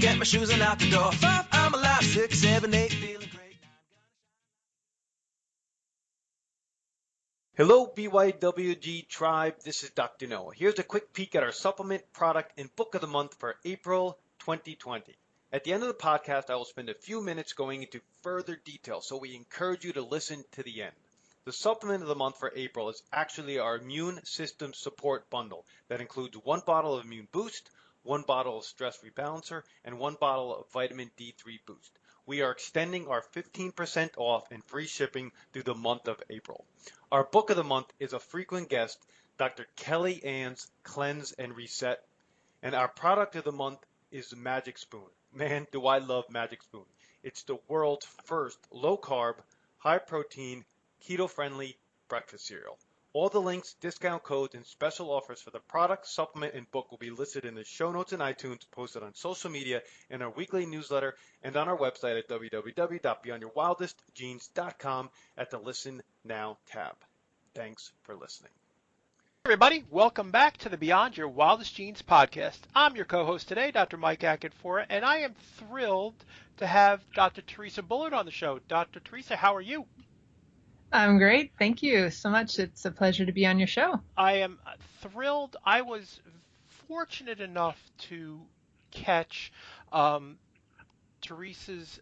get my shoes and out the door. 5, I'm alive. 6, 7, 8, feeling great. Hello, BYWG tribe. This is Dr. Noah. Here's a quick peek at our supplement, product, and book of the month for April 2020. At the end of the podcast, I will spend a few minutes going into further detail, so we encourage you to listen to the end. The supplement of the month for April is actually our immune system support bundle that includes 1 bottle of Immune Boost, 1 bottle of Stress Rebalancer, and 1 bottle of Vitamin D3 Boost. We are extending our 15% off and free shipping through the month of April. Our book of the month is a frequent guest, Dr. Kelly Ann's Cleanse and Reset, and our product of the month is Magic Spoon. Man, do I love Magic Spoon. It's the world's first low-carb, high-protein, keto-friendly breakfast cereal. All the links, discount codes, and special offers for the product, supplement, and book will be listed in the show notes in iTunes, posted on social media, in our weekly newsletter, and on our website at www.beyondyourwildestgenes.com at the Listen Now tab. Thanks for listening. Everybody, welcome back to the Beyond Your Wildest Genes podcast. I'm your co-host today, Dr. Mike Akinfora, and I am thrilled to have Dr. Theresa Bullard on the show. Dr. Theresa, how are you? I'm great. Thank you so much. It's a pleasure to be on your show. I am thrilled. I was fortunate enough to catch Theresa's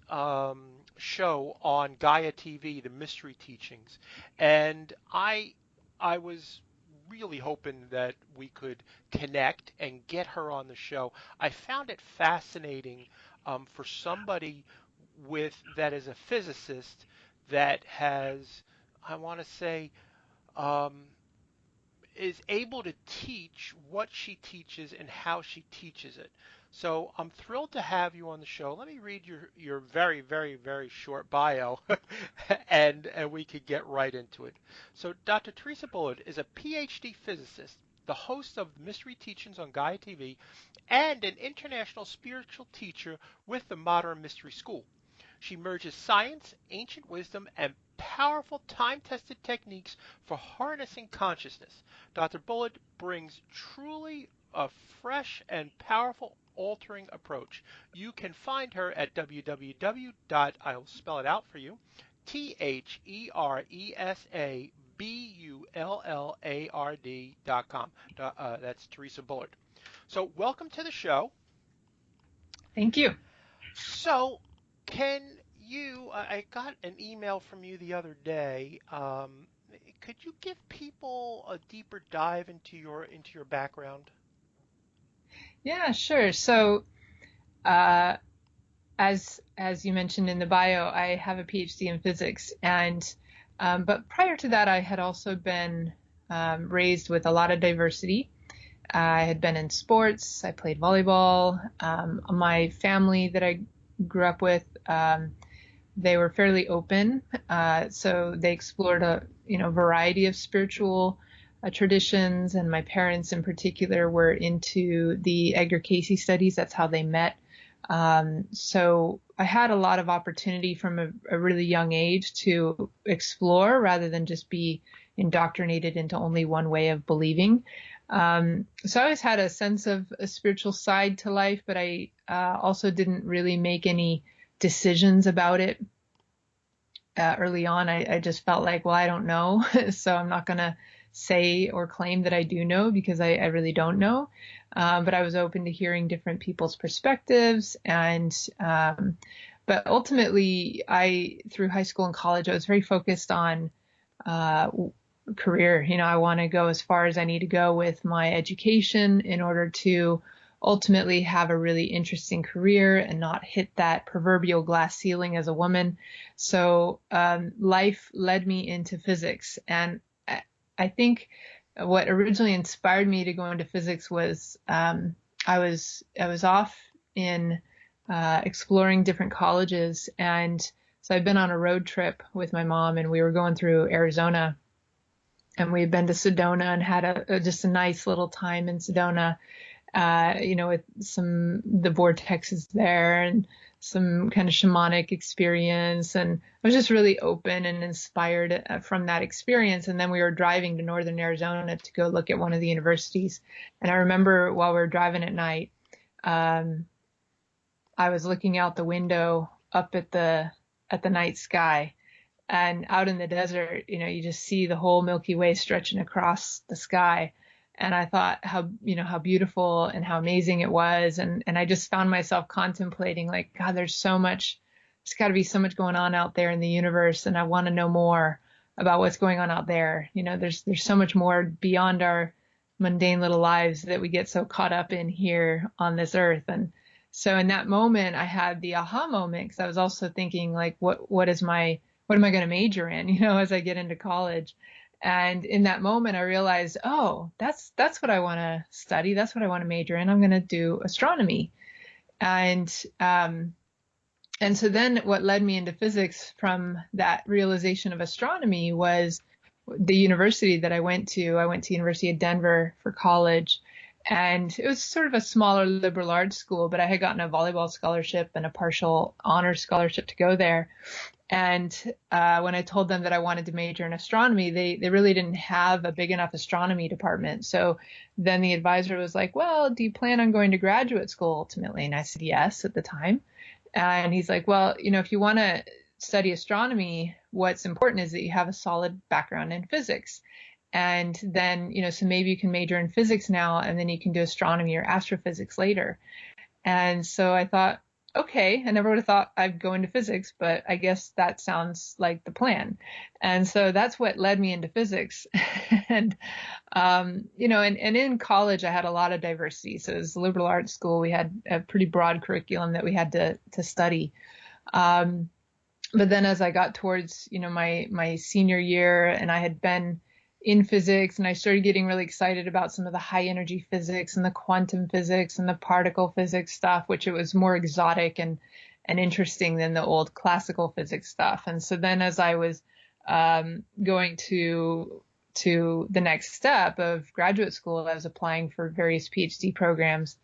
show on Gaia TV, the Mystery Teachings, and I was really hoping that we could connect and get her on the show. I found it fascinating for somebody that is a physicist that has, I want to say, is able to teach what she teaches and how she teaches it. So I'm thrilled to have you on the show. Let me read your very, very, very short bio, and we could get right into it. So Dr. Theresa Bullard is a PhD physicist, the host of Mystery Teachings on Gaia TV, and an international spiritual teacher with the Modern Mystery School. She merges science, ancient wisdom, and powerful time-tested techniques for harnessing consciousness. Dr. Bullard brings truly a fresh and powerful altering approach. You can find her at I'll spell it out for you, TheresaBullard.com. That's Theresa Bullard. So welcome to the show. Thank you. So can you, I got an email from you the other day. Could you give people a deeper dive into your background? Yeah, sure. So, as you mentioned in the bio, I have a PhD in physics, and but prior to that, I had also been raised with a lot of diversity. I had been in sports. I played volleyball. My family that I grew up with, they were fairly open, so they explored a variety of spiritual traditions, and my parents in particular were into the Edgar Cayce studies. That's how they met. So I had a lot of opportunity from a really young age to explore rather than just be indoctrinated into only one way of believing. So I always had a sense of a spiritual side to life, but I also didn't really make any decisions about it. Early on, I just felt like, well, I don't know, so I'm not going to say or claim that I do know because I really don't know. But I was open to hearing different people's perspectives. And but ultimately, through high school and college, I was very focused on career. I want to go as far as I need to go with my education in order to ultimately have a really interesting career and not hit that proverbial glass ceiling as a woman. So life led me into physics. And I think what originally inspired me to go into physics was I was off in exploring different colleges. And so I'd been on a road trip with my mom, and we were going through Arizona. And we had been to Sedona and had just a nice little time in Sedona. With the vortexes there and some kind of shamanic experience. And I was just really open and inspired from that experience. And then we were driving to northern Arizona to go look at one of the universities. And I remember while we were driving at night, I I was looking out the window up at the night sky, and out in the desert, you just see the whole Milky Way stretching across the sky. And I thought how beautiful and how amazing it was. And I just found myself contemplating, like, God, there's got to be so much going on out there in the universe. And I want to know more about what's going on out there. There's so much more beyond our mundane little lives that we get so caught up in here on this earth. And so in that moment, I had the aha moment, because I was also thinking, like, what am I going to major in, as I get into college. And in that moment, I realized, oh, that's what I want to study. That's what I want to major in. I'm going to do astronomy. And so then what led me into physics from that realization of astronomy was the university that I went to. I went to University of Denver for college, and it was sort of a smaller liberal arts school, but I had gotten a volleyball scholarship and a partial honors scholarship to go there. And when I told them that I wanted to major in astronomy, they really didn't have a big enough astronomy department. So then the advisor was like, well, do you plan on going to graduate school ultimately? And I said yes at the time. And he's like, well, if you want to study astronomy, what's important is that you have a solid background in physics. And then, so maybe you can major in physics now, and then you can do astronomy or astrophysics later. And so I thought, okay, I never would have thought I'd go into physics, but I guess that sounds like the plan. And so that's what led me into physics. And, and in college, I had a lot of diversity. So it was a liberal arts school. We had a pretty broad curriculum that we had to study. But then as I got towards, my senior year, and I had been in physics, and I started getting really excited about some of the high energy physics and the quantum physics and the particle physics stuff, which it was more exotic and interesting than the old classical physics stuff. And so then as I was going to the next step of graduate school, I was applying for various PhD programs,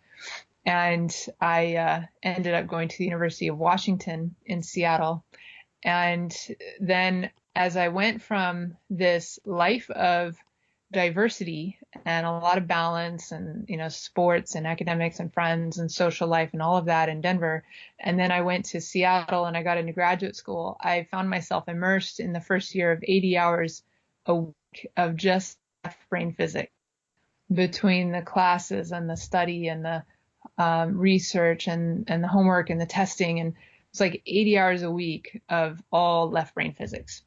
and I ended up going to the University of Washington in Seattle. And then as I went from this life of diversity and a lot of balance and, sports and academics and friends and social life and all of that in Denver, and then I went to Seattle and I got into graduate school, I found myself immersed in the first year of 80 hours a week of just left brain physics, between the classes and the study and the research and the homework and the testing. And it's like 80 hours a week of all left brain physics.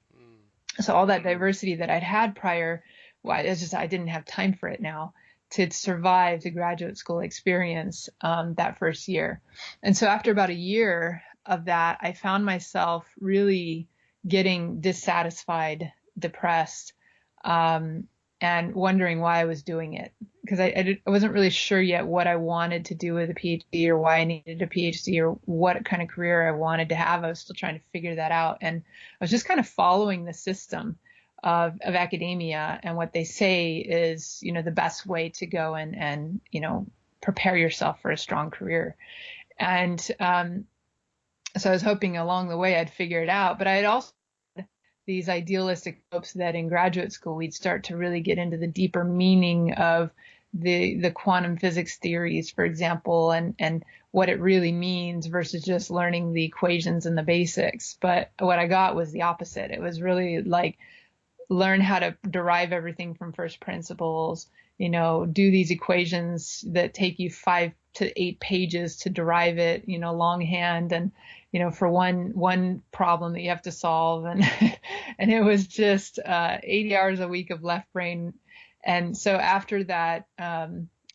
So all that diversity that I'd had prior, well, it's just I didn't have time for it now to survive the graduate school experience that first year. And so after about a year of that, I found myself really getting dissatisfied, depressed, and wondering why I was doing it, because I wasn't really sure yet what I wanted to do with a PhD, or why I needed a PhD, or what kind of career I wanted to have. I was still trying to figure that out. And I was just kind of following the system of academia and what they say is, the best way to go and prepare yourself for a strong career. And so I was hoping along the way I'd figure it out, but I had also these idealistic hopes that in graduate school we'd start to really get into the deeper meaning of the quantum physics theories, for example, and what it really means versus just learning the equations and the basics. But what I got was the opposite. It was really like learn how to derive everything from first principles, do these equations that take you 5 to 8 pages to derive it, longhand, and for one problem that you have to solve. And and it was just 80 hours a week of left brain. And so after that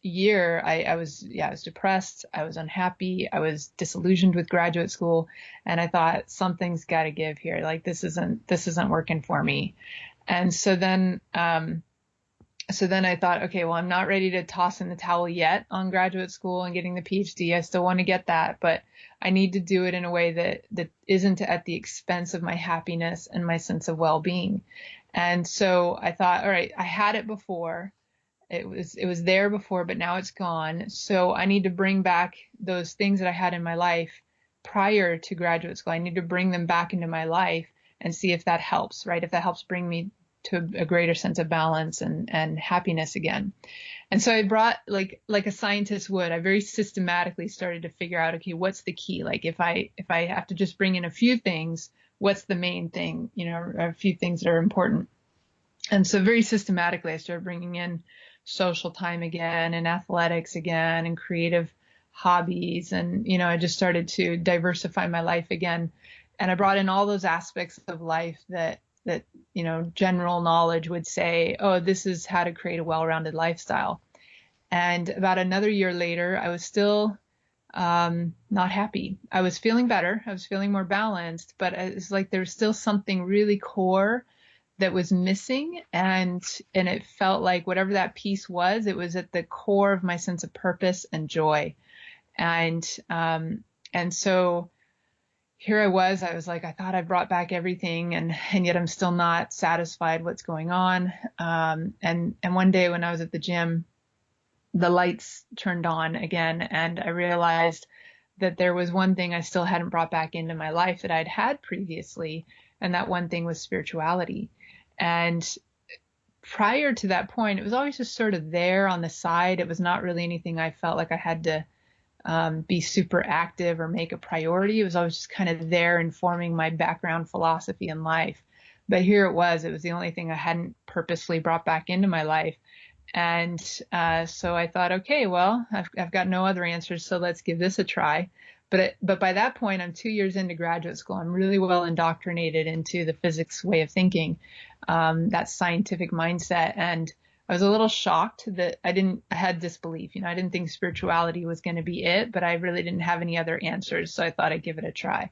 year, I was depressed. I was unhappy. I was disillusioned with graduate school. And I thought something's got to give here. Like this isn't working for me. And so then I thought, okay, well, I'm not ready to toss in the towel yet on graduate school and getting the PhD. I still want to get that, but I need to do it in a way that isn't at the expense of my happiness and my sense of well-being. And so I thought, all right, I had it before. It was there before, but now it's gone. So I need to bring back those things that I had in my life prior to graduate school. I need to bring them back into my life and see if that helps, right? If that helps bring me to a greater sense of balance and happiness again. And so I brought, like a scientist would, I very systematically started to figure out, okay, what's the key? Like if I have to just bring in a few things, what's the main thing, or a few things that are important. And so very systematically, I started bringing in social time again and athletics again and creative hobbies. And, I just started to diversify my life again. And I brought in all those aspects of life that general knowledge would say, oh, this is how to create a well-rounded lifestyle. And about another year later, I was still not happy. I was feeling better. I was feeling more balanced, but it's like there was still something really core that was missing. And it felt like whatever that piece was, it was at the core of my sense of purpose and joy. And so here I was like, I thought I brought back everything and yet I'm still not satisfied what's going on. And one day when I was at the gym, the lights turned on again and I realized that there was one thing I still hadn't brought back into my life that I'd had previously. And that one thing was spirituality. And prior to that point, it was always just sort of there on the side. It was not really anything I felt like I had to be super active or make a priority. It was always just kind of there informing my background philosophy in life. But here it was the only thing I hadn't purposely brought back into my life. And so I thought, okay, well, I've got no other answers, so let's give this a try. But by that point, I'm 2 years into graduate school. I'm really well indoctrinated into the physics way of thinking, that scientific mindset. And I was a little shocked that I had disbelief. I didn't think spirituality was going to be it, but I really didn't have any other answers. So I thought I'd give it a try.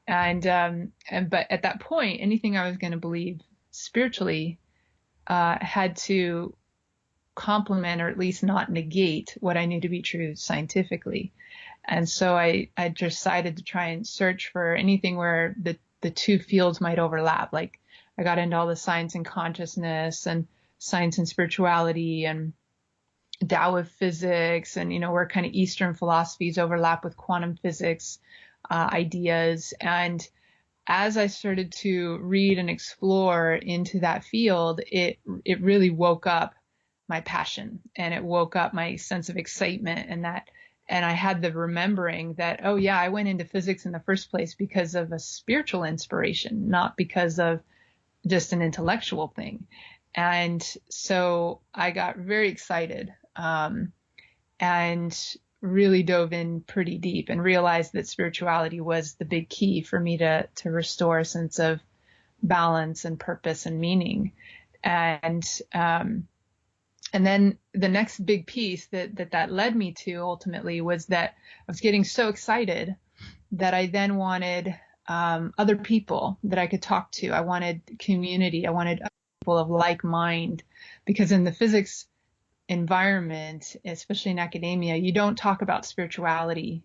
But at that point, anything I was going to believe spiritually had to complement or at least not negate what I knew to be true scientifically. And so I decided to try and search for anything where the two fields might overlap. Like I got into all the science and consciousness and science and spirituality and Tao of physics and, where kind of Eastern philosophies overlap with quantum physics ideas. And as I started to read and explore into that field, it really woke up my passion and it woke up my sense of excitement and I had the remembering that, oh yeah, I went into physics in the first place because of a spiritual inspiration, not because of just an intellectual thing. And so I got very excited and really dove in pretty deep and realized that spirituality was the big key for me to restore a sense of balance and purpose and meaning. And then the next big piece that led me to ultimately was that I was getting so excited that I then wanted other people that I could talk to. I wanted community. I wanted people of like mind, because in the physics environment, especially in academia, you don't talk about spirituality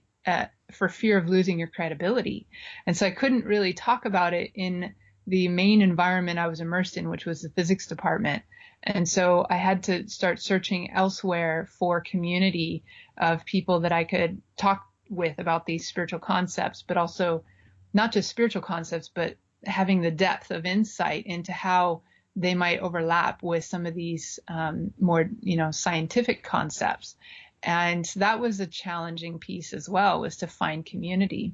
for fear of losing your credibility. And so I couldn't really talk about it in the main environment I was immersed in, which was the physics department. And so I had to start searching elsewhere for community of people that I could talk with about these spiritual concepts, but also not just spiritual concepts, but having the depth of insight into how they might overlap with some of these more, scientific concepts. And that was a challenging piece as well, was to find community.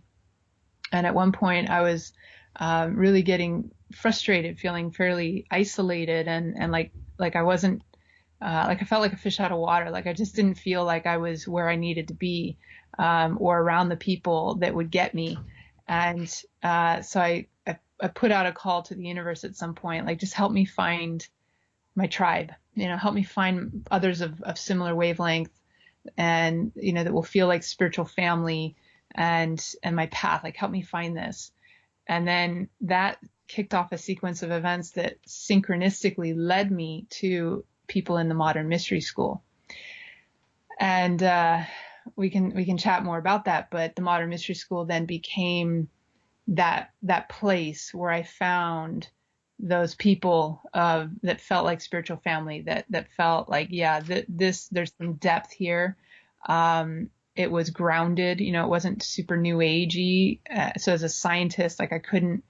And at one point I was really getting frustrated, feeling fairly isolated and like I wasn't, like I felt like a fish out of water. Like I just didn't feel like I was where I needed to be, or around the people that would get me. And so I put out a call to the universe at some point, like just help me find my tribe, help me find others of similar wavelength and, that will feel like spiritual family and my path, like help me find this. And then that kicked off a sequence of events that synchronistically led me to people in the Modern Mystery School. And we can chat more about that, but the Modern Mystery School then became that place where I found those people that felt like spiritual family, that felt like, yeah, there's some depth here. It was grounded, it wasn't super new agey. So as a scientist, like I couldn't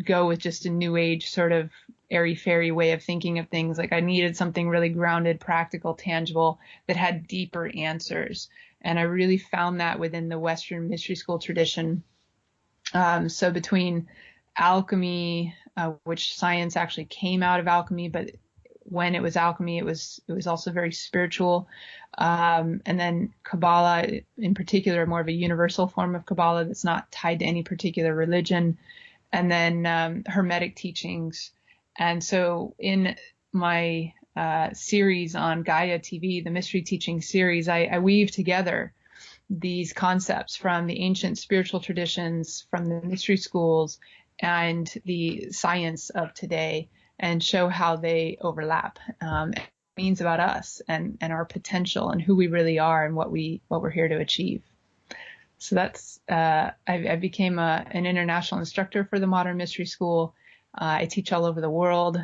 go with just a new age sort of airy-fairy way of thinking of things. Like I needed something really grounded, practical, tangible that had deeper answers. And I really found that within the Western mystery school tradition. So between alchemy, which science actually came out of alchemy, but when it was alchemy, it was also very spiritual. And then Kabbalah, in particular, more of a universal form of Kabbalah that's not tied to any particular religion. And then Hermetic teachings. And so in my series on Gaia TV, the Mystery Teaching series, I weave together these concepts from the ancient spiritual traditions, from the mystery schools, and the science of today, and show how they overlap. It means about us and our potential and who we really are and what we're here to achieve. So that's I became an international instructor for the Modern Mystery School. I teach all over the world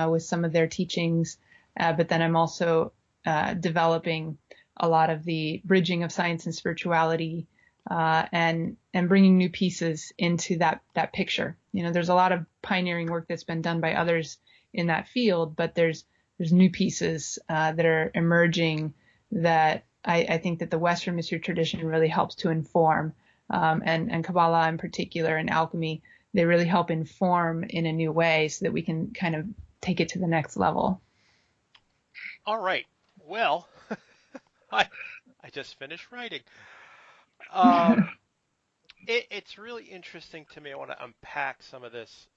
with some of their teachings, but then I'm also developing a lot of the bridging of science and spirituality, and bringing new pieces into that picture. There's a lot of pioneering work that's been done by others in that field, but there's new pieces that are emerging that I think that the Western mystery tradition really helps to inform, and Kabbalah in particular and alchemy, they really help inform in a new way so that we can kind of take it to the next level. All right. Well, I just finished writing. It's really interesting to me. I want to unpack some of this,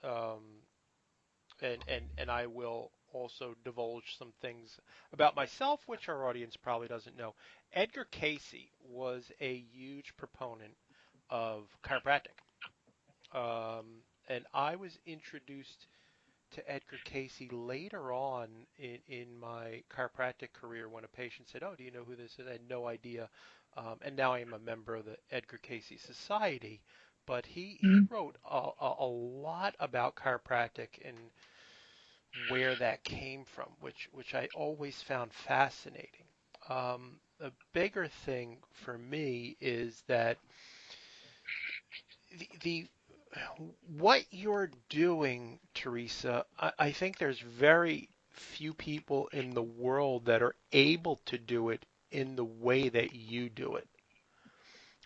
and I will also divulge some things about myself, which our audience probably doesn't know. Edgar Cayce was a huge proponent of chiropractic, and I was introduced to Edgar Cayce later on in my chiropractic career when a patient said, "Oh, do you know who this is?" I had no idea. And now I am a member of the Edgar Cayce Society. But he wrote a lot about chiropractic and where that came from, which I always found fascinating. The bigger thing for me is that the what you're doing, Theresa, I think there's very few people in the world that are able to do it in the way that you do it.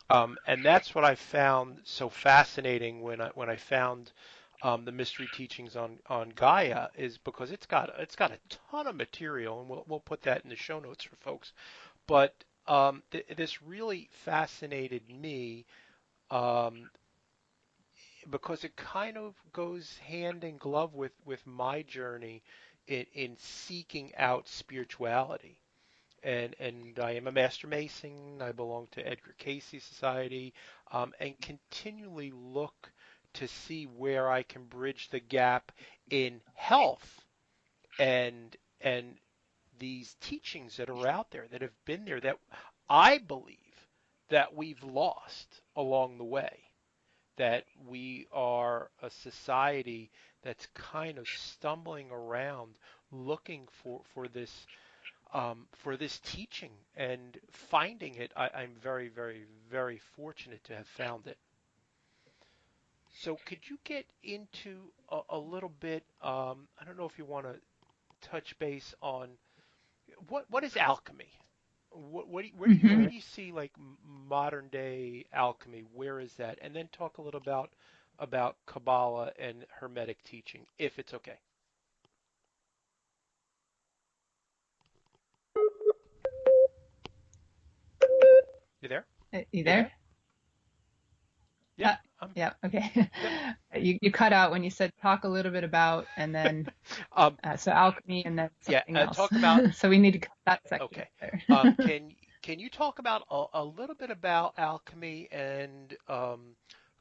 And that's what I found so fascinating when I found the mystery teachings on Gaia, is because it's got a ton of material, and we'll put that in the show notes for folks. But this really fascinated me. Because it kind of goes hand in glove with my journey in seeking out spirituality. And I am a Master Mason. I belong to Edgar Cayce Society, and continually look to see where I can bridge the gap in health and these teachings that are out there that have been there that I believe that we've lost along the way, that we are a society that's kind of stumbling around looking for this teaching and finding it. I'm very, very, very fortunate to have found it. So could you get into a little bit, I don't know if you want to touch base on what is alchemy? Where do you see like modern day alchemy? Where is that? And then talk a little about Kabbalah and Hermetic teaching, if it's okay. You there? You there? Yeah. Yeah. Okay. Yep. You cut out when you said talk a little bit about, and then so alchemy, and then something else. Talk about. So we need to cut that section. Okay. There. Can you talk about a little bit about alchemy and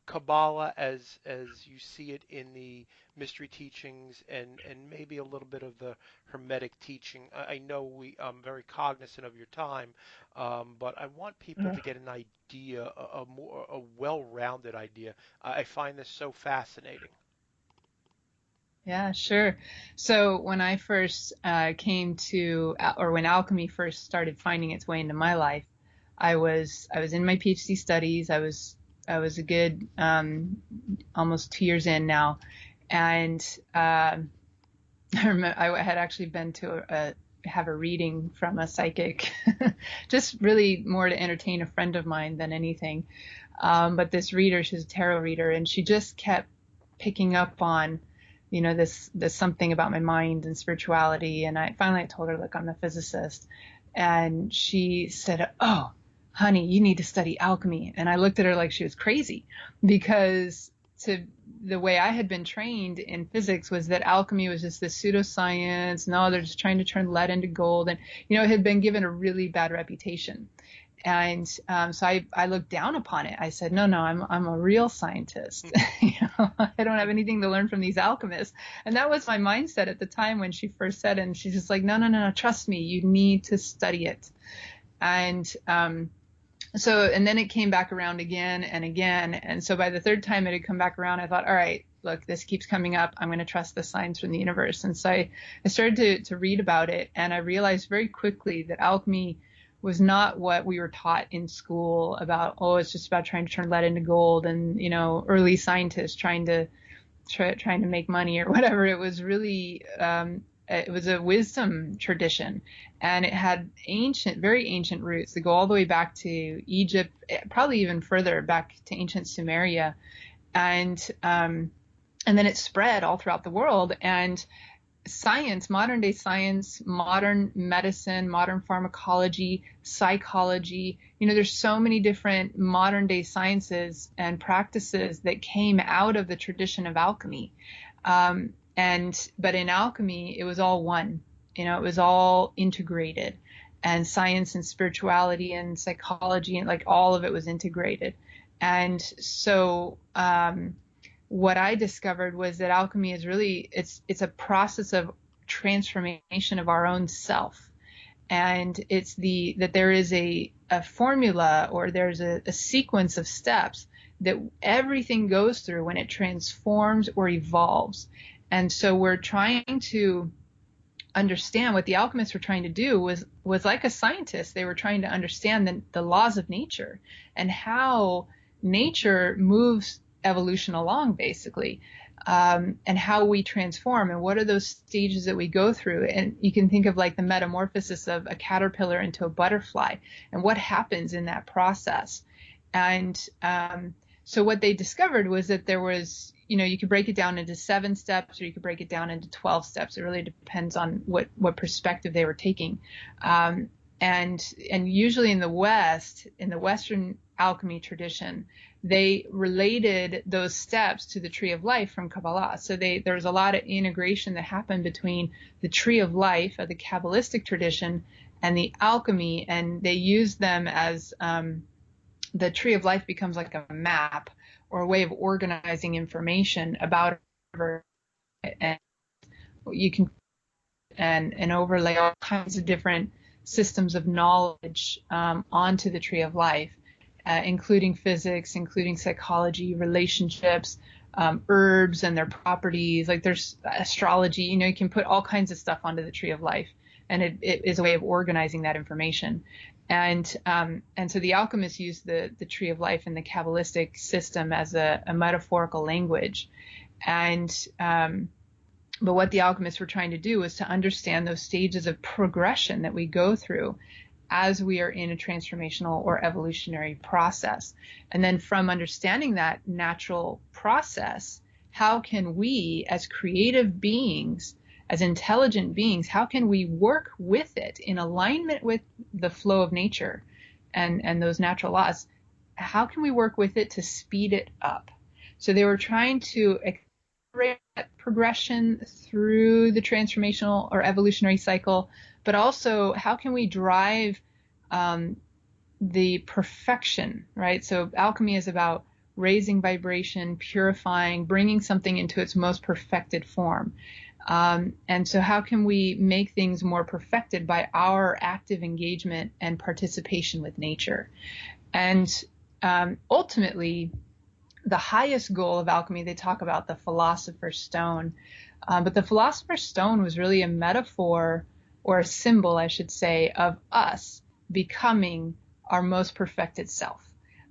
Kabbalah as you see it in the mystery teachings, and maybe a little bit of the Hermetic teaching? I know I'm very cognizant of your time, but I want people to get an idea, a well-rounded idea. I find this so fascinating. Yeah, sure. So when I first came to, or when alchemy first started finding its way into my life, I was in my PhD studies. I was a good almost 2 years in now, and I had actually been to have a reading from a psychic, just really more to entertain a friend of mine than anything. But this reader, she's a tarot reader, and she just kept picking up on, this something about my mind and spirituality. And I told her, look, I'm a physicist. And she said, oh, honey, you need to study alchemy. And I looked at her like she was crazy, because the way I had been trained in physics was that alchemy was just this pseudoscience. No, they're just trying to turn lead into gold. And, it had been given a really bad reputation. And so I looked down upon it. I said, no, I'm a real scientist. I don't have anything to learn from these alchemists. And that was my mindset at the time when she first said it. And she's just like, no, trust me, you need to study it. And and then it came back around again and again. And so by the third time it had come back around, I thought, all right, look, this keeps coming up. I'm going to trust the signs from the universe. And so I started to read about it. And I realized very quickly that alchemy was not what we were taught in school about, it's just about trying to turn lead into gold and, early scientists trying to make money or whatever. It was really, it was a wisdom tradition, and it had very ancient roots that go all the way back to Egypt, probably even further back to ancient Sumeria. And then it spread all throughout the world. And science, modern day science, modern medicine, modern pharmacology, psychology, there's so many different modern day sciences and practices that came out of the tradition of alchemy. But in alchemy, it was all one, it was all integrated, and science and spirituality and psychology and like all of it was integrated. And so, what I discovered was that alchemy is really, it's a process of transformation of our own self. And it's that there is a formula, or there's a sequence of steps that everything goes through when it transforms or evolves. And so we're trying to understand what the alchemists were trying to do was like a scientist. They were trying to understand the laws of nature and how nature moves evolution along, basically, and how we transform and what are those stages that we go through. And you can think of like the metamorphosis of a caterpillar into a butterfly and what happens in that process. And so what they discovered was that there was, you could break it down into 7 steps, or you could break it down into 12 steps. It really depends on what perspective they were taking. And usually in the West, in the Western alchemy tradition, they related those steps to the tree of life from Kabbalah. So there's a lot of integration that happened between the tree of life of the Kabbalistic tradition and the alchemy, and they use them as the tree of life becomes like a map or a way of organizing information about it, and you can and overlay all kinds of different systems of knowledge onto the tree of life, including physics, including psychology, relationships, herbs and their properties. Like there's astrology, you can put all kinds of stuff onto the tree of life, and it is a way of organizing that information. And so the alchemists use the tree of life in the Kabbalistic system as a metaphorical language. But what the alchemists were trying to do was to understand those stages of progression that we go through as we are in a transformational or evolutionary process. And then from understanding that natural process, how can we as creative beings, as intelligent beings, how can we work with it in alignment with the flow of nature and those natural laws? How can we work with it to speed it up? So they were trying to accelerate that progression through the transformational or evolutionary cycle, but also how can we drive the perfection, right? So alchemy is about raising vibration, purifying, bringing something into its most perfected form. And so how can we make things more perfected by our active engagement and participation with nature? And ultimately, the highest goal of alchemy, they talk about the philosopher's stone. But the philosopher's stone was really a metaphor, or a symbol, I should say, of us becoming our most perfected self.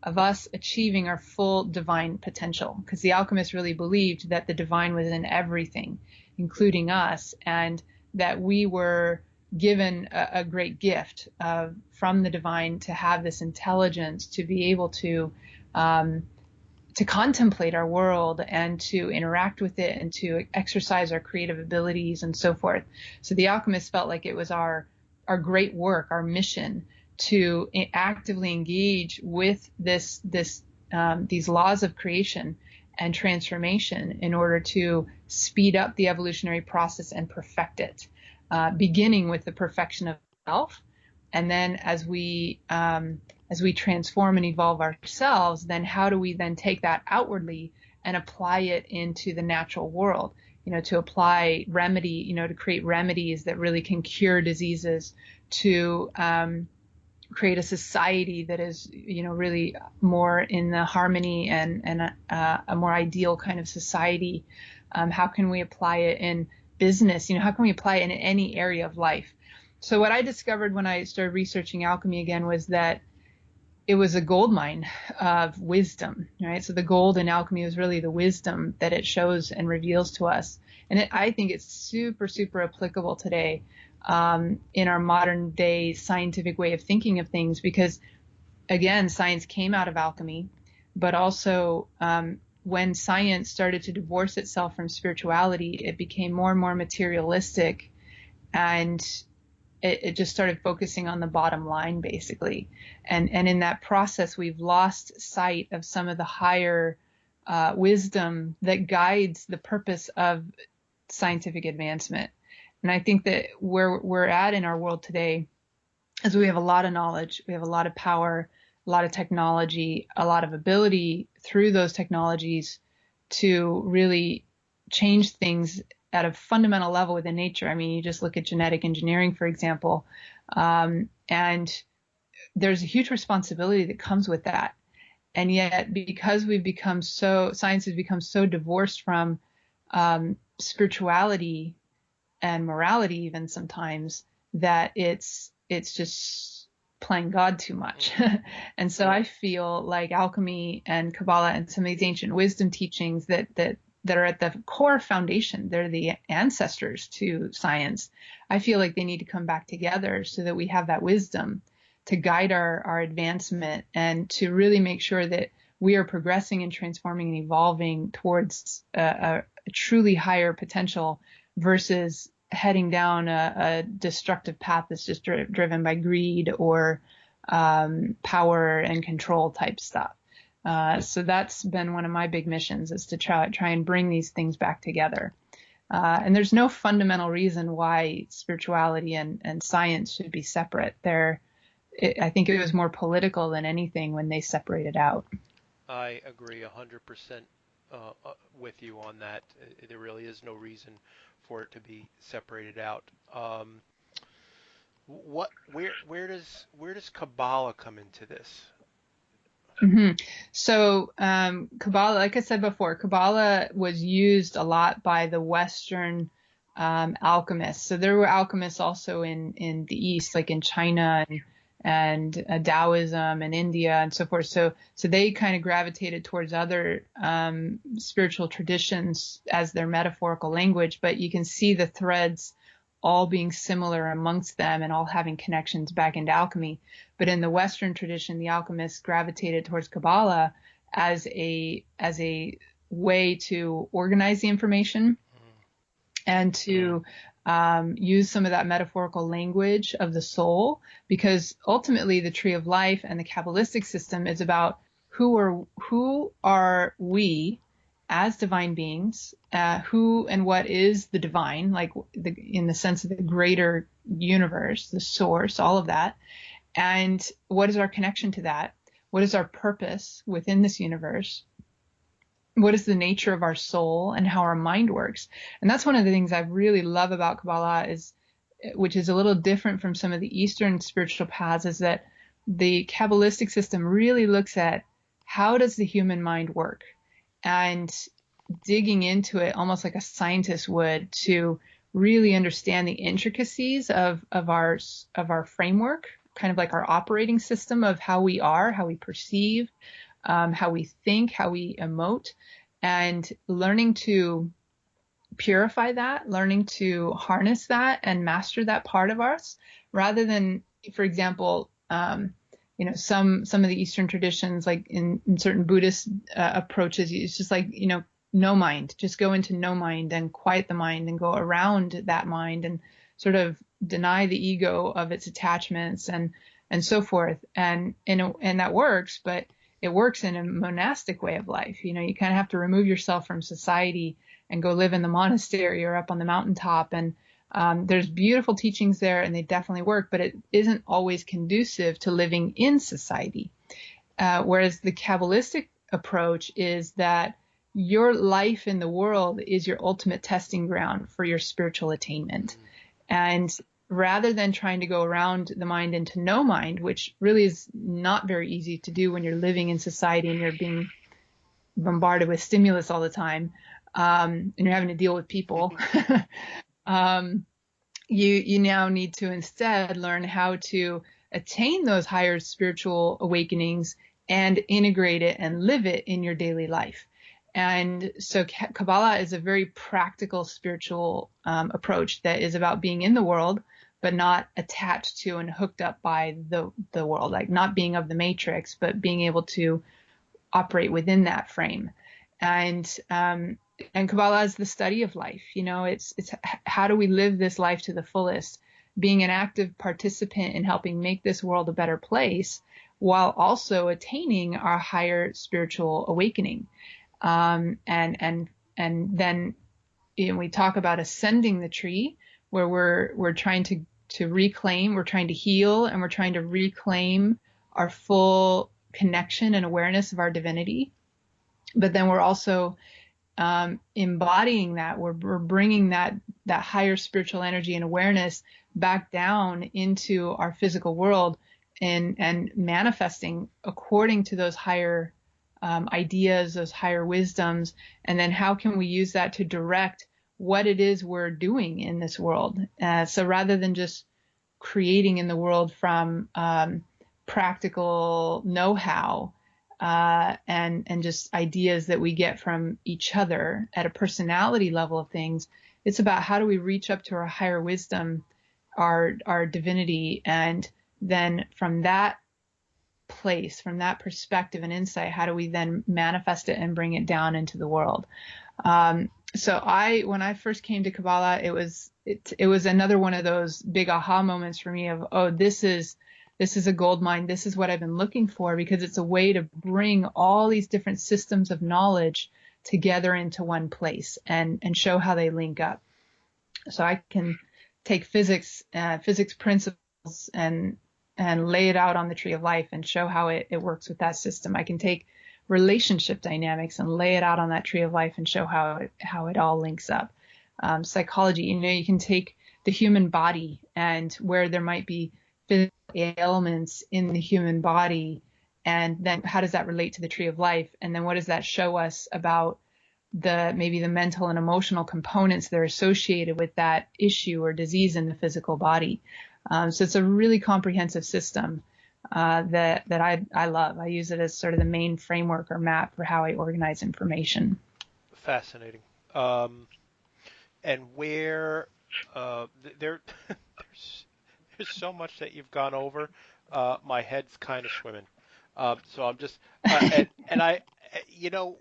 of us achieving our full divine potential, because the alchemists really believed that the divine was in everything, including us, and that we were given a great gift from the divine to have this intelligence to be able to contemplate our world and to interact with it and to exercise our creative abilities and so forth. So the alchemists felt like it was our great work, our mission, to actively engage with these laws of creation and transformation in order to speed up the evolutionary process and perfect it, beginning with the perfection of self. And then as we transform and evolve ourselves, then how do we then take that outwardly and apply it into the natural world? To apply remedy, to create remedies that really can cure diseases, to create a society that is, really more in the harmony and a more ideal kind of society. How can we apply it in business? How can we apply it in any area of life? So what I discovered when I started researching alchemy again was that it was a gold mine of wisdom, right? So the gold in alchemy is really the wisdom that it shows and reveals to us. And I think it's super, super applicable today in our modern day scientific way of thinking of things, because, again, science came out of alchemy, but also when science started to divorce itself from spirituality, it became more and more materialistic, and it just started focusing on the bottom line, basically. And in that process, we've lost sight of some of the higher wisdom that guides the purpose of scientific advancement. And I think that where we're at in our world today is we have a lot of knowledge, we have a lot of power, a lot of technology, a lot of ability through those technologies to really change things at a fundamental level within nature. I mean, you just look at genetic engineering, for example, and there's a huge responsibility that comes with that. And yet, because science has become so divorced from spirituality and morality, even sometimes, that it's just playing God too much. And so I feel like alchemy and Kabbalah and some of these ancient wisdom teachings that are at the core foundation, they're the ancestors to science. I feel like they need to come back together so that we have that wisdom to guide our advancement and to really make sure that we are progressing and transforming and evolving towards a truly higher potential versus heading down a destructive path that's just driven by greed or power and control type stuff. So that's been one of my big missions, is to try and bring these things back together. And there's no fundamental reason why spirituality and science should be separate. I think it was more political than anything when they separated out. I agree 100% with you on that. There really is no reason for it to be separated out. Where does Kabbalah come into this? Mm-hmm. So Kabbalah, like I said before, Kabbalah was used a lot by the Western alchemists. So there were alchemists also in the East, like in China and Taoism and India and so forth. So they kind of gravitated towards other spiritual traditions as their metaphorical language, but you can see the threads all being similar amongst them and all having connections back into alchemy. But in the Western tradition, the alchemists gravitated towards Kabbalah as a way to organize the information and to use some of that metaphorical language of the soul, because ultimately the tree of life and the Kabbalistic system is about who are we as divine beings, who and what is the divine, like in the sense of the greater universe, the source, all of that. And what is our connection to that? What is our purpose within this universe? What is the nature of our soul and how our mind works? And that's one of the things I really love about Kabbalah, which is a little different from some of the Eastern spiritual paths, is that the Kabbalistic system really looks at how does the human mind work, and digging into it almost like a scientist would to really understand the intricacies of our framework kind of like our operating system of how we are, how we perceive, how we think, how we emote, and learning to purify that, learning to harness that and master that part of us, rather than, for example, some of the Eastern traditions, like in certain Buddhist approaches, it's just like, no mind, just go into no mind and quiet the mind and go around that mind and sort of deny the ego of its attachments and so forth. And that works, but it works in a monastic way of life. You kind of have to remove yourself from society and go live in the monastery or up on the mountaintop. And there's beautiful teachings there, and they definitely work, but it isn't always conducive to living in society. Whereas the Kabbalistic approach is that your life in the world is your ultimate testing ground for your spiritual attainment. And rather than trying to go around the mind into no mind, which really is not very easy to do when you're living in society and you're being bombarded with stimulus all the time, and you're having to deal with people, you now need to instead learn how to attain those higher spiritual awakenings and integrate it and live it in your daily life. And so Kabbalah is a very practical spiritual approach that is about being in the world, but not attached to and hooked up by the world, like not being of the matrix, but being able to operate within that frame. And Kabbalah is the study of life. It's how do we live this life to the fullest, being an active participant in helping make this world a better place, while also attaining our higher spiritual awakening. And then we talk about ascending the tree, where we're trying to reclaim, we're trying to heal, and we're trying to reclaim our full connection and awareness of our divinity. But then we're also embodying that. We're bringing that higher spiritual energy and awareness back down into our physical world and manifesting according to those higher ideas, those higher wisdoms. And then how can we use that to direct what it is we're doing in this world? So rather than just creating in the world from practical know-how and just ideas that we get from each other at a personality level of things, it's about how do we reach up to our higher wisdom, our divinity, and then from that place, from that perspective and insight, how do we then manifest it and bring it down into the world? So when I first came to Kabbalah, it was another one of those big aha moments for me of, oh, this is a gold mine. This is what I've been looking for, because it's a way to bring all these different systems of knowledge together into one place and show how they link up. So I can take physics principles and lay it out on the tree of life and show how it works with that system. I can take relationship dynamics and lay it out on that tree of life and show how it all links up. Psychology, you can take the human body and where there might be physical ailments in the human body, and then how does that relate to the tree of life? And then what does that show us about maybe the mental and emotional components that are associated with that issue or disease in the physical body? So it's a really comprehensive system that I love. I use it as sort of the main framework or map for how I organize information. Fascinating. And where there's so much that you've gone over. My head's kind of swimming. So I'm just and I,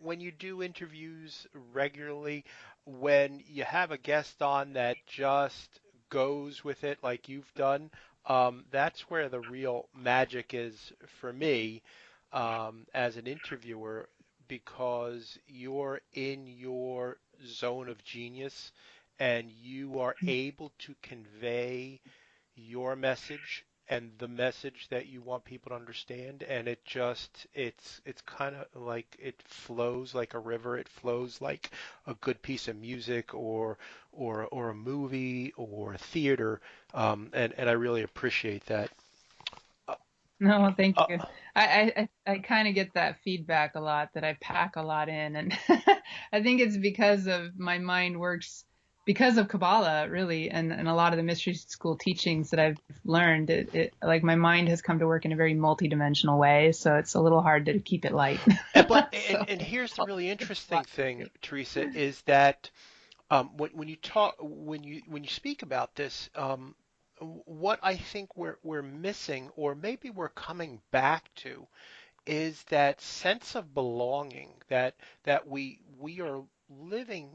when you do interviews regularly, when you have a guest on that just goes with it like you've done, that's where the real magic is for me as an interviewer, because you're in your zone of genius and you are able to convey your message and the message that you want people to understand, and it's kind of like it flows like a river. It flows like a good piece of music or a movie or theater, and I really appreciate that. No, thank you. I kind of get that feedback a lot, that I pack a lot in, and I think it's because of my mind works because of Kabbalah, really, and a lot of the mystery school teachings that I've learned, it like my mind has come to work in a very multidimensional way, so it's a little hard to keep it light. And here's the really interesting thing, Theresa, is that when you speak about this, what I think we're missing, or maybe we're coming back to, is that sense of belonging that we are living.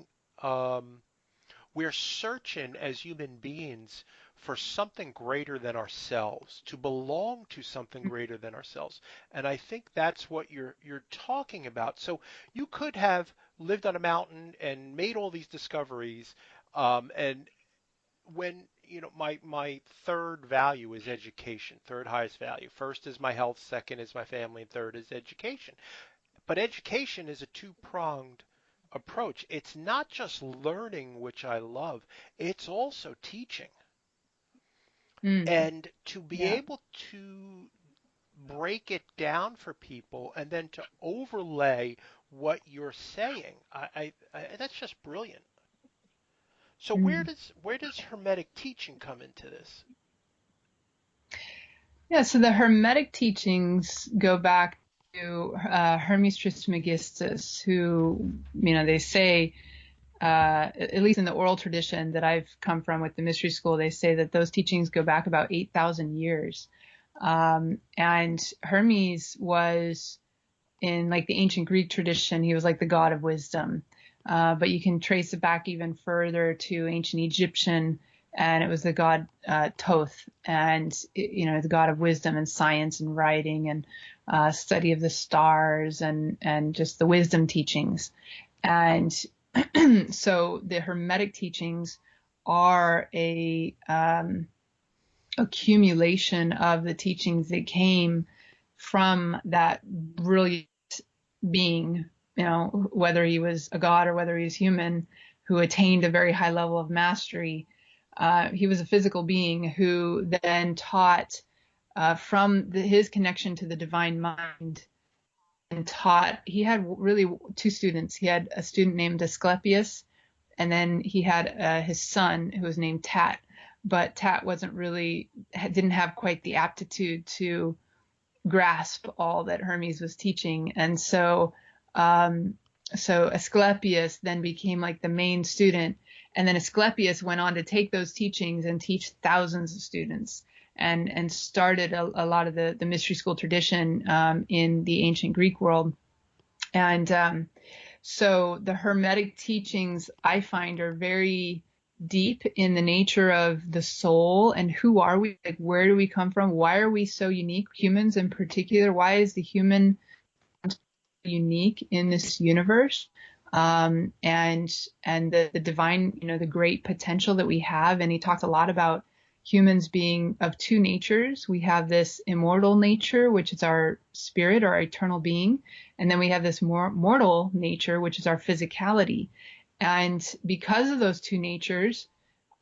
We're searching as human beings for something greater than ourselves, to belong to something greater than ourselves. And I think that's what you're talking about. So you could have lived on a mountain and made all these discoveries, and when my third value is education, third highest value. First is my health, second is my family, and third is education. But education is a two-pronged approach. It's not just learning, which I love, it's also teaching. And to be able to break it down for people and then to overlay what you're saying, I that's just brilliant. So where does Hermetic teaching come into this? Yeah, so the Hermetic teachings go back to Hermes Trismegistus, who, they say, at least in the oral tradition that I've come from with the mystery school, they say that those teachings go back about 8,000 years. And Hermes was, in like the ancient Greek tradition, he was like the god of wisdom. But you can trace it back even further to ancient Egyptian, and it was the god Thoth, and the god of wisdom and science and writing and study of the stars and just the wisdom teachings. And so the Hermetic teachings are a accumulation of the teachings that came from that brilliant being, whether he was a god or whether he was human, who attained a very high level of mastery. He was a physical being who then taught from his connection to the divine mind, and taught. He had really two students. He had a student named Asclepius, and then he had his son who was named Tat. But Tat didn't have quite the aptitude to grasp all that Hermes was teaching. And so Asclepius then became like the main student. And then Asclepius went on to take those teachings and teach thousands of students, and started a lot of the mystery school tradition in the ancient Greek world. And so the Hermetic teachings, I find, are very deep in the nature of the soul and who are we, like where do we come from, why are we so unique, humans in particular, why is the human unique in this universe, and the divine, the great potential that we have. And he talked a lot about humans being of two natures. We have this immortal nature, which is our spirit, our eternal being, and then we have this more mortal nature, which is our physicality. And because of those two natures,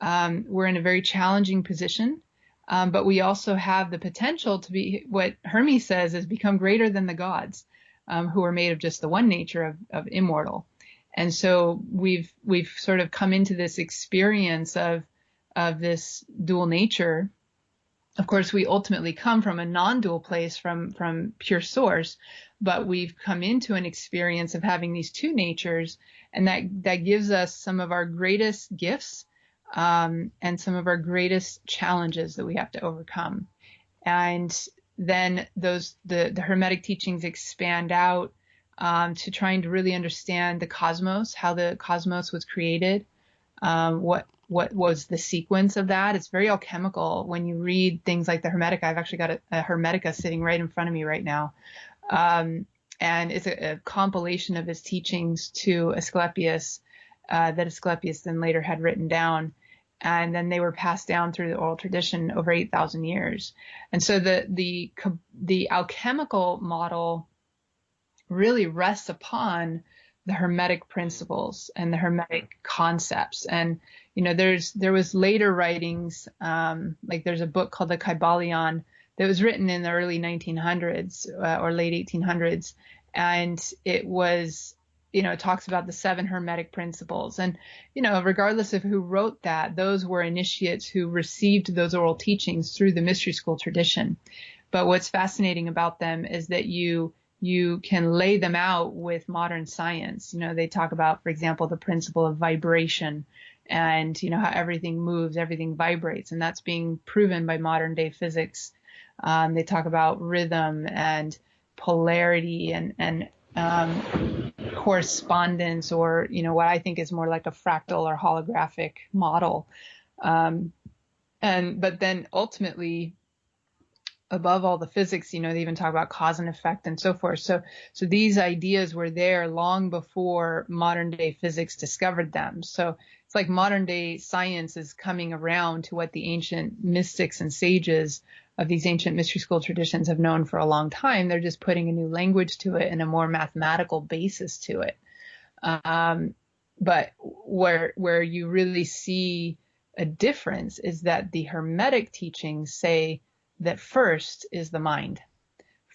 we're in a very challenging position. But we also have the potential to be, what Hermes says, is become greater than the gods, who are made of just the one nature of immortal. And so we've sort of come into this experience of this dual nature. Of course, we ultimately come from a non-dual place, from pure source, but we've come into an experience of having these two natures, and that gives us some of our greatest gifts, and some of our greatest challenges that we have to overcome. And then the Hermetic teachings expand out to trying to really understand the cosmos, how the cosmos was created, what was the sequence of that. It's very alchemical when you read things like the Hermetica. I've actually got a Hermetica sitting right in front of me right now. And it's a compilation of his teachings to Asclepius, that Asclepius then later had written down. And then they were passed down through the oral tradition over 8,000 years. And so the alchemical model really rests upon the Hermetic principles and the Hermetic concepts. And, there was later writings, like there's a book called the Kybalion that was written in the early 1900s or late 1800s. And it was it talks about the 7 Hermetic principles. And, regardless of who wrote that, those were initiates who received those oral teachings through the mystery school tradition. But what's fascinating about them is that you can lay them out with modern science. They talk about, for example, the principle of vibration and, how everything moves, everything vibrates. And that's being proven by modern day physics. They talk about rhythm and polarity and correspondence, or, what I think is more like a fractal or holographic model. But then ultimately, above all the physics, they even talk about cause and effect and so forth. So these ideas were there long before modern day physics discovered them. So it's like modern day science is coming around to what the ancient mystics and sages of these ancient mystery school traditions have known for a long time. They're just putting a new language to it and a more mathematical basis to it. But where you really see a difference is that the Hermetic teachings say that first is the mind,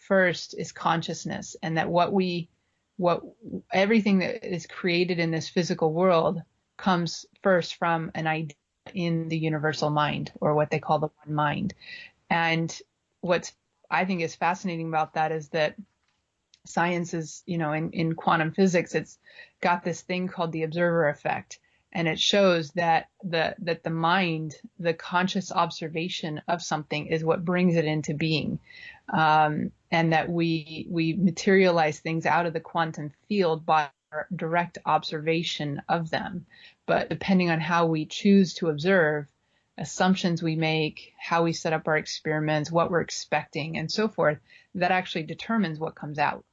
first is consciousness, and that everything that is created in this physical world comes first from an idea in the universal mind, or what they call the one mind. And what I think is fascinating about that is that science is, in quantum physics, it's got this thing called the observer effect. And it shows that the mind, the conscious observation of something, is what brings it into being, and that we materialize things out of the quantum field by our direct observation of them. But depending on how we choose to observe, assumptions we make, how we set up our experiments, what we're expecting, and so forth, that actually determines what comes out.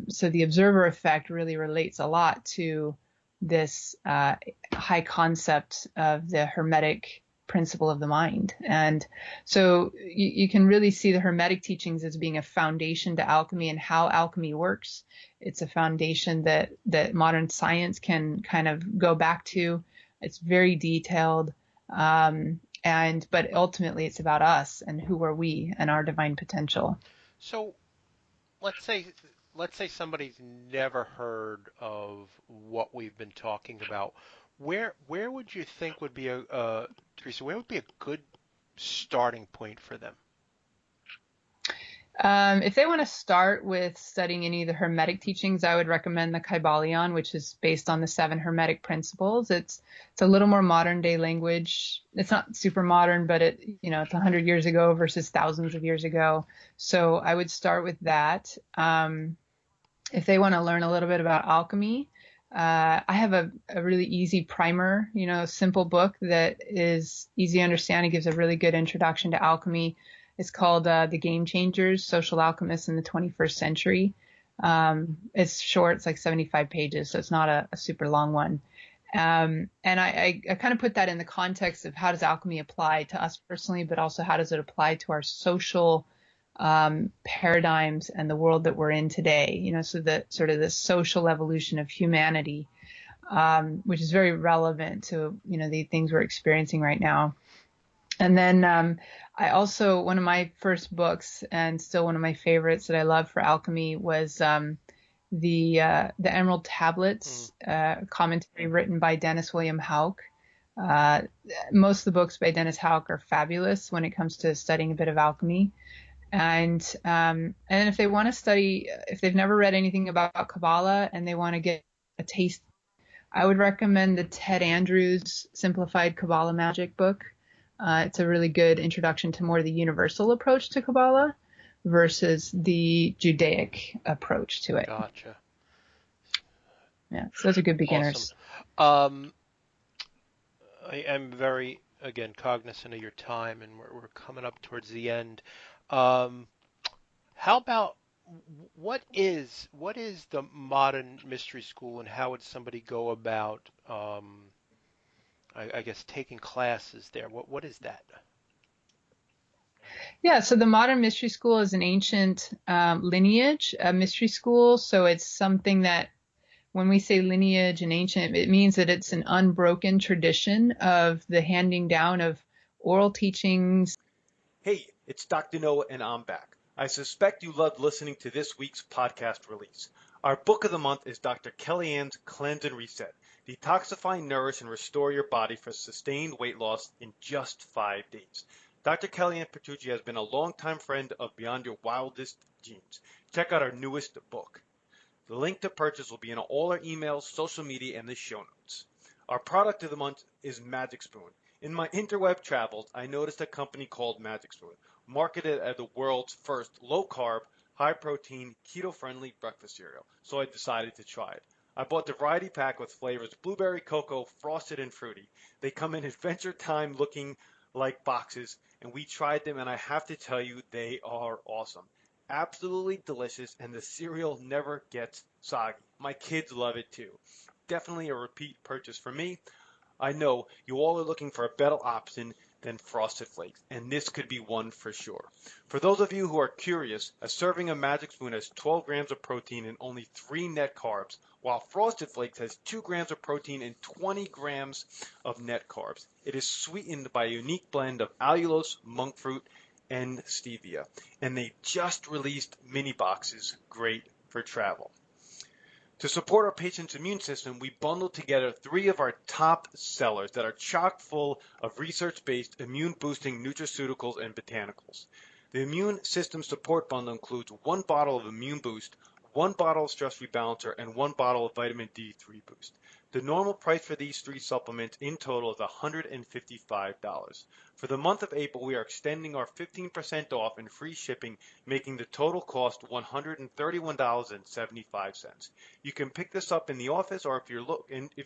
So the observer effect really relates a lot to this high concept of the Hermetic principle of the mind. And so you can really see the Hermetic teachings as being a foundation to alchemy and how alchemy works. It's a foundation that modern science can kind of go back to. It's very detailed. But ultimately it's about us and who are we and our divine potential. So let's say somebody's never heard of what we've been talking about. Where would you think would be Theresa, where would be a good starting point for them? If they want to start with studying any of the Hermetic teachings, I would recommend the Kybalion, which is based on the 7 Hermetic principles. It's a little more modern day language. It's not super modern, but it's 100 years ago versus thousands of years ago. So I would start with that. If they want to learn a little bit about alchemy, I have a really easy primer, simple book that is easy to understand. It gives a really good introduction to alchemy. It's called The Game Changers, Social Alchemists in the 21st Century. It's short. It's like 75 pages, so it's not a super long one. And I kind of put that in the context of how does alchemy apply to us personally, but also how does it apply to our social paradigms and the world that we're in today, so the sort of the social evolution of humanity, which is very relevant to, the things we're experiencing right now. And then I also, one of my first books and still one of my favorites that I love for alchemy was the Emerald Tablets, commentary written by Dennis William Houck. Most of the books by Dennis Houck are fabulous when it comes to studying a bit of alchemy. And if they want to study, if they've never read anything about Kabbalah and they want to get a taste, I would recommend the Ted Andrews Simplified Kabbalah Magic book. It's a really good introduction to more of the universal approach to Kabbalah versus the Judaic approach to it. Gotcha. Yeah, so those are good beginners. Awesome. I am very, again, cognizant of your time, and we're coming up towards the end. How about what is the modern mystery school, and how would somebody go about, I guess, taking classes there? What is that? Yeah, so the modern mystery school is an ancient lineage, a mystery school. So it's something that when we say lineage and ancient, it means that it's an unbroken tradition of the handing down of oral teachings. Hey, it's Dr. Noah and I'm back. I suspect you loved listening to this week's podcast release. Our book of the month is Dr. Kellyanne's Cleanse and Reset. Detoxify, nourish, and restore your body for sustained weight loss in just 5 days. Dr. Kellyanne Petrucci has been a longtime friend of Beyond Your Wildest Dreams. Check out our newest book. The link to purchase will be in all our emails, social media, and the show notes. Our product of the month is Magic Spoon. In my interweb travels, I noticed a company called Magic Spoon, marketed as the world's first low-carb, high-protein, keto-friendly breakfast cereal, so I decided to try it. I bought the variety pack with flavors blueberry, cocoa, frosted, and fruity. They come in Adventure Time looking like boxes, and we tried them, and I have to tell you, they are awesome. Absolutely delicious, and the cereal never gets soggy. My kids love it too. Definitely a repeat purchase for me. I know you all are looking for a better option than Frosted Flakes, and this could be one for sure. For those of you who are curious, a serving of Magic Spoon has 12 grams of protein and only 3 net carbs, while Frosted Flakes has 2 grams of protein and 20 grams of net carbs. It is sweetened by a unique blend of allulose, monk fruit, and stevia, and they just released mini boxes, great for travel. To support our patient's immune system, we bundled together 3 of our top sellers that are chock full of research-based immune-boosting nutraceuticals and botanicals. The Immune System Support Bundle includes 1 bottle of Immune Boost, 1 bottle of Stress Rebalancer, and 1 bottle of Vitamin D3 Boost. The normal price for these 3 supplements in total is $155. For the month of April, we are extending our 15% off and free shipping, making the total cost $131.75. You can pick this up in the office or if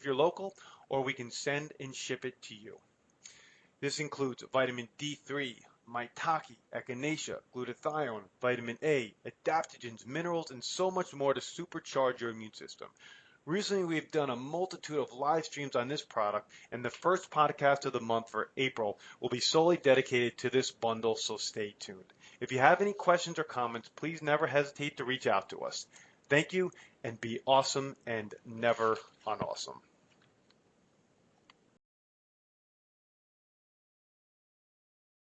you're local, or we can send and ship it to you. This includes vitamin D3, maitake, echinacea, glutathione, vitamin A, adaptogens, minerals, and so much more to supercharge your immune system. Recently, we've done a multitude of live streams on this product, and the first podcast of the month for April will be solely dedicated to this bundle, so stay tuned. If you have any questions or comments, please never hesitate to reach out to us. Thank you, and be awesome and never unawesome.